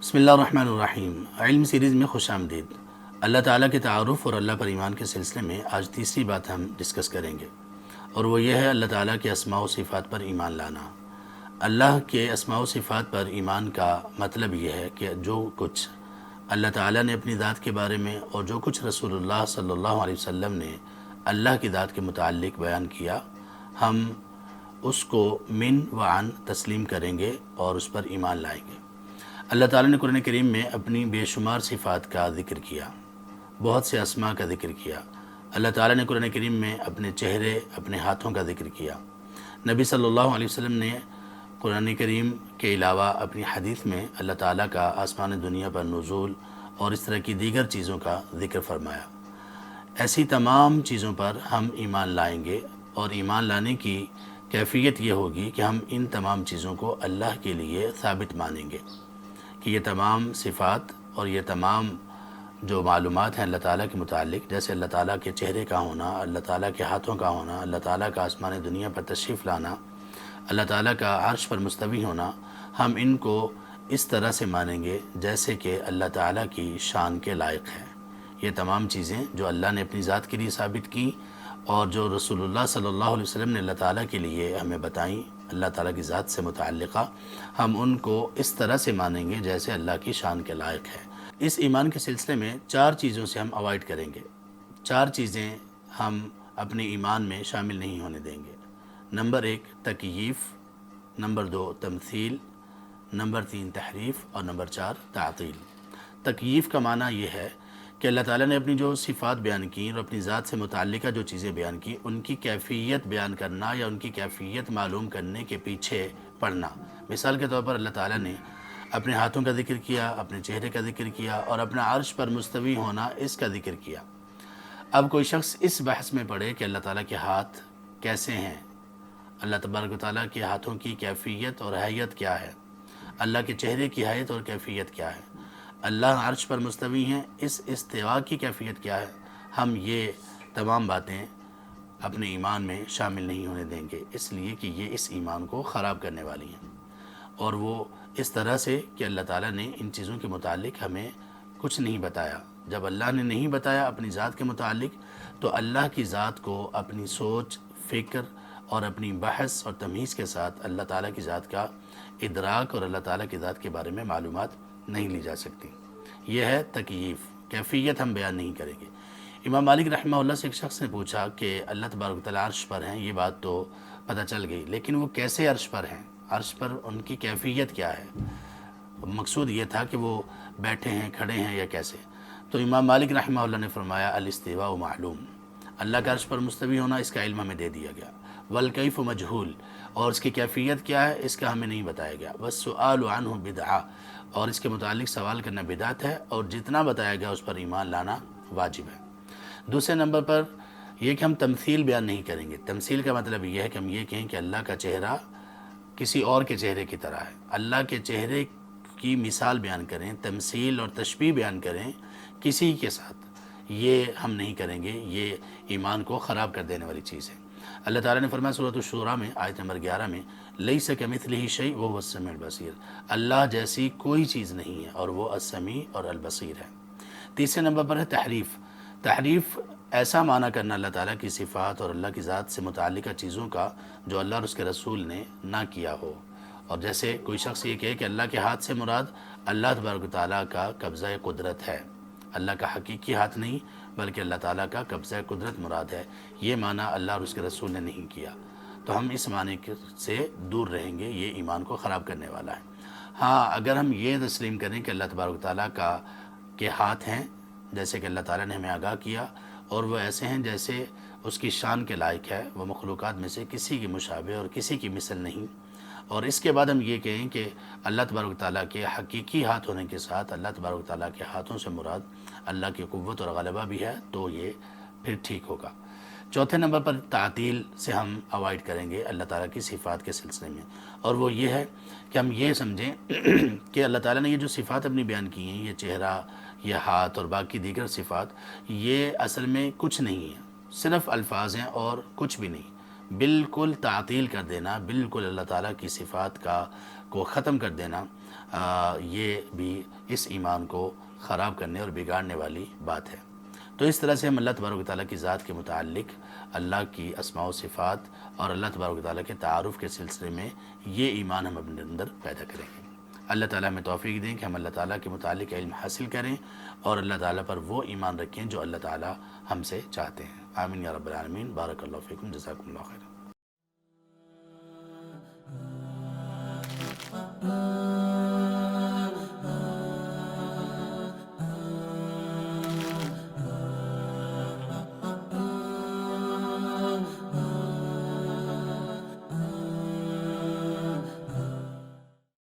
بسم اللہ الرحمن الرحیم۔ علم سیریز میں خوش آمدید۔ اللہ تعالیٰ کے تعارف اور اللہ پر ایمان کے سلسلے میں آج تیسری بات ہم ڈسکس کریں گے، اور وہ یہ ہے اللہ تعالیٰ کے اسماء و صفات پر ایمان لانا۔ اللہ کے اسماء و صفات پر ایمان کا مطلب یہ ہے کہ جو کچھ اللہ تعالیٰ نے اپنی ذات کے بارے میں اور جو کچھ رسول اللہ صلی اللہ علیہ وسلم نے اللہ کی ذات کے متعلق بیان کیا، ہم اس کو من و عن تسلیم کریں گے اور اس پر ایمان لائیں گے۔ اللہ تعالیٰ نے قرآن کریم میں اپنی بے شمار صفات کا ذکر کیا، بہت سے اسماء کا ذکر کیا۔ اللہ تعالیٰ نے قرآن کریم میں اپنے چہرے، اپنے ہاتھوں کا ذکر کیا۔ نبی صلی اللہ علیہ وسلم نے قرآن کریم کے علاوہ اپنی حدیث میں اللہ تعالیٰ کا آسمان دنیا پر نزول اور اس طرح کی دیگر چیزوں کا ذکر فرمایا۔ ایسی تمام چیزوں پر ہم ایمان لائیں گے، اور ایمان لانے کی کیفیت یہ ہوگی کہ ہم ان تمام چیزوں کو اللہ کے لیے ثابت مانیں گے کہ یہ تمام صفات اور یہ تمام جو معلومات ہیں اللہ تعالیٰ کے متعلق، جیسے اللہ تعالیٰ کے چہرے کا ہونا، اللہ تعالیٰ کے ہاتھوں کا ہونا، اللہ تعالیٰ کا آسمان دنیا پر تشریف لانا، اللہ تعالیٰ کا عرش پر مستوی ہونا، ہم ان کو اس طرح سے مانیں گے جیسے کہ اللہ تعالیٰ کی شان کے لائق ہے۔ یہ تمام چیزیں جو اللہ نے اپنی ذات کے لیے ثابت کی اور جو رسول اللہ صلی اللہ علیہ وسلم نے اللہ تعالیٰ کے لیے ہمیں بتائیں اللہ تعالیٰ کی ذات سے متعلقہ، ہم ان کو اس طرح سے مانیں گے جیسے اللہ کی شان کے لائق ہے۔ اس ایمان کے سلسلے میں 4 چیزوں سے ہم اوائڈ کریں گے۔ 4 چیزیں ہم اپنے ایمان میں شامل نہیں ہونے دیں گے۔ نمبر 1 تکییف، نمبر 2 تمثیل، نمبر 3 تحریف، اور نمبر 4 تعطیل۔ تکییف کا معنی یہ ہے کہ اللہ تعالیٰ نے اپنی جو صفات بیان کی اور اپنی ذات سے متعلقہ جو چیزیں بیان کی، ان کی کیفیت بیان کرنا یا ان کی کیفیت معلوم کرنے کے پیچھے پڑنا۔ مثال کے طور پر اللہ تعالیٰ نے اپنے ہاتھوں کا ذکر کیا، اپنے چہرے کا ذکر کیا، اور اپنا عرش پر مستوی ہونا اس کا ذکر کیا۔ اب کوئی شخص اس بحث میں پڑے کہ اللہ تعالیٰ کے ہاتھ کیسے ہیں، اللہ تبارک و تعالیٰ کے ہاتھوں کی کیفیت اور حیت کیا ہے، اللہ کے چہرے کی حیت اور کیفیت کیا ہے، اللہ عرش پر مستوی ہیں، اس استواء کی کیفیت کیا ہے، ہم یہ تمام باتیں اپنے ایمان میں شامل نہیں ہونے دیں گے، اس لیے کہ یہ اس ایمان کو خراب کرنے والی ہیں، اور وہ اس طرح سے کہ اللہ تعالیٰ نے ان چیزوں کے متعلق ہمیں کچھ نہیں بتایا۔ جب اللہ نے نہیں بتایا اپنی ذات کے متعلق، تو اللہ کی ذات کو اپنی سوچ، فکر اور اپنی بحث اور تمیز کے ساتھ اللہ تعالیٰ کی ذات کا ادراک اور اللہ تعالیٰ کی ذات کے بارے میں معلومات نہیں لی جا سکتی۔ یہ ہے تکییف، کیفیت ہم بیان نہیں کریں گے۔ امام مالک رحمہ اللہ سے ایک شخص نے پوچھا کہ اللہ تبارک و تعالیٰ عرش پر ہیں، یہ بات تو پتہ چل گئی، لیکن وہ کیسے عرش پر ہیں، عرش پر ان کی کیفیت کیا ہے؟ مقصود یہ تھا کہ وہ بیٹھے ہیں، کھڑے ہیں، یا کیسے؟ تو امام مالک رحمہ اللہ نے فرمایا الاستواء معلوم، اللہ کا عرش پر مستوی ہونا اس کا علم ہمیں دے دیا گیا، والکیف مجہول، اور اس کی کیفیت کیا ہے اس کا ہمیں نہیں بتایا گیا، والسؤال عنہ بدعہ، اور اس کے متعلق سوال کرنا بدعت ہے، اور جتنا بتایا گیا اس پر ایمان لانا واجب ہے۔ دوسرے نمبر پر یہ کہ ہم تمثیل بیان نہیں کریں گے۔ تمثیل کا مطلب یہ ہے کہ ہم یہ کہیں کہ اللہ کا چہرہ کسی اور کے چہرے کی طرح ہے، اللہ کے چہرے کی مثال بیان کریں، تمثیل اور تشبیہ بیان کریں کسی کے ساتھ، یہ ہم نہیں کریں گے، یہ ایمان کو خراب کر دینے والی چیز ہے۔ اللہ تعالیٰ نے فرمایا سورۃ الشورى میں آیت نمبر 11 میں لیس کمثلہ شیء وہو السمیع البصیر، اللہ جیسی کوئی چیز نہیں ہے اور وہ السمیع اور البصیر ہے۔ تیسرے نمبر پر ہے تحریف۔ تحریف ایسا معنی کرنا اللہ تعالیٰ کی صفات اور اللہ کی ذات سے متعلقہ چیزوں کا جو اللہ اور اس کے رسول نے نہ کیا ہو، اور جیسے کوئی شخص یہ کہے کہ اللہ کے ہاتھ سے مراد اللہ تبارک و تعالیٰ کا قبضہ قدرت ہے، اللہ کا حقیقی ہاتھ نہیں بلکہ اللہ تعالیٰ کا قبضہ قدرت مراد ہے، یہ معنی اللہ اور اس کے رسول نے نہیں کیا، تو ہم اس معنی سے دور رہیں گے، یہ ایمان کو خراب کرنے والا ہے۔ ہاں، اگر ہم یہ تسلیم کریں کہ اللہ تبارک و تعالیٰ کے ہاتھ ہیں جیسے کہ اللہ تعالیٰ نے ہمیں آگاہ کیا، اور وہ ایسے ہیں جیسے اس کی شان کے لائق ہے، وہ مخلوقات میں سے کسی کی مشابہ اور کسی کی مثل نہیں، اور اس کے بعد ہم یہ کہیں کہ اللہ تبارک و تعالیٰ کے حقیقی ہاتھ ہونے کے ساتھ اللہ تبارک و تعالیٰ کے ہاتھوں سے مراد اللہ کی قوت اور غلبہ بھی ہے، تو یہ پھر ٹھیک ہوگا۔ چوتھے نمبر پر تعطیل سے ہم اوائڈ کریں گے اللہ تعالیٰ کی صفات کے سلسلے میں، اور وہ یہ ہے کہ ہم یہ سمجھیں کہ اللہ تعالیٰ نے یہ جو صفات اپنی بیان کی ہیں، یہ چہرہ، یہ ہاتھ اور باقی دیگر صفات، یہ اصل میں کچھ نہیں ہے، صرف الفاظ ہیں اور کچھ بھی نہیں۔ بالکل تعطیل کر دینا، بالکل اللہ تعالیٰ کی صفات کو ختم کر دینا، یہ بھی اس ایمان کو خراب کرنے اور بگاڑنے والی بات ہے۔ تو اس طرح سے ہم اللہ تبارک و تعالیٰ کی ذات کے متعلق، اللہ کی اسماء و صفات اور اللہ تبارک و تعالیٰ کے تعارف کے سلسلے میں یہ ایمان ہم اپنے اندر پیدا کریں گے۔ اللہ تعالیٰ ہمیں توفیق دیں کہ ہم اللہ تعالیٰ کے متعلق علم حاصل کریں اور اللہ تعالیٰ پر وہ ایمان رکھیں جو اللہ تعالیٰ ہم سے چاہتے ہیں۔ آمین یا رب العالمین۔ بارک اللہ فیکم، جزاکم اللہ خیر۔